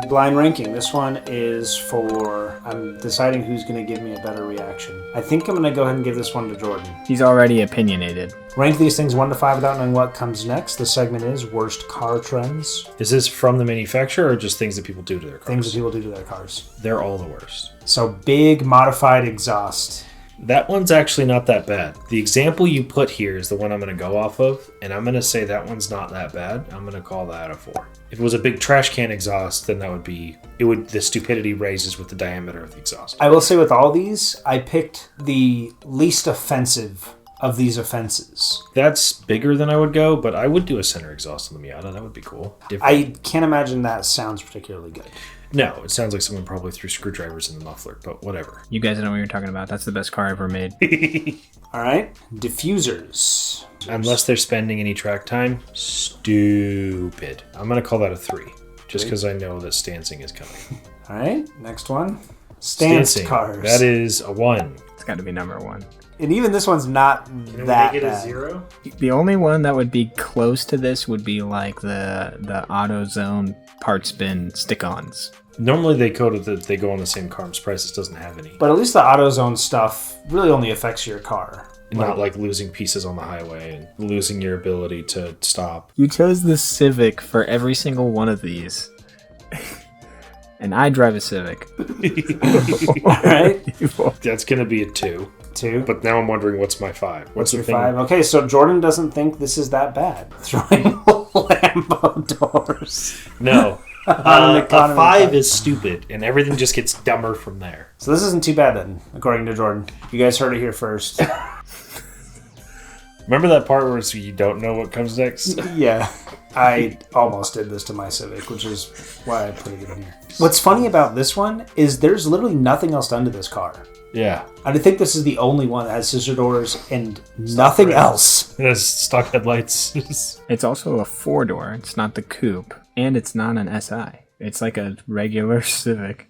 Blind ranking. This one is for... I'm deciding who's going to give me a better reaction. I think I'm going to go ahead and give this one to Jordan. He's already opinionated. Rank these things 1 to 5 without knowing what comes next. The segment is Worst Car Trends. Is this from the manufacturer or just things that people do to their cars? Things that people do to their cars. They're all the worst. So, big modified exhaust. That one's actually not that bad. The example you put here is the one I'm going to go off of, and I'm going to say that one's not that bad. I'm going to call that a 4. If it was a big trash can exhaust, then that would be... the stupidity raises with the diameter of the exhaust. I will say with all these, I picked the least offensive of these offenses. That's bigger than I would go, but I would do a center exhaust on the Miata. That would be cool. I can't imagine that sounds particularly good. No, it sounds like someone probably threw screwdrivers in the muffler, but whatever. You guys know what you're talking about. That's the best car ever made. All right. Diffusers. Unless they're spending any track time, stupid. I'm going to call that a 3, just because I know that stancing is coming. All right. Next one. Stanced Stancing. cars. That is a 1. It's got to be number 1. And even this one's not that bad. 0? The only one that would be close to this would be like the AutoZone parts bin stick-ons. Normally they go on the same car. Prices doesn't have any. But at least the AutoZone stuff really only affects your car. Not like losing pieces on the highway and losing your ability to stop. You chose the Civic for every single one of these. And I drive a Civic. All right. That's going to be a 2. 2. But now I'm wondering what's my 5. What's your 5? Okay, so Jordan doesn't think this is that bad. Throwing Lambo doors. No. On an A economy 5 car. is stupid, and everything just gets dumber from there. So this isn't too bad then, according to Jordan. You guys heard it here first. Remember that part where you don't know what comes next? Yeah. I almost did this to my Civic, which is why I put it in here. What's funny about this one is there's literally nothing else done to this car. Yeah. I think this is the only one that has scissor doors and nothing else. It has stock headlights. It's also a 4-door. It's not the coupe. And it's not an SI. It's like a regular Civic.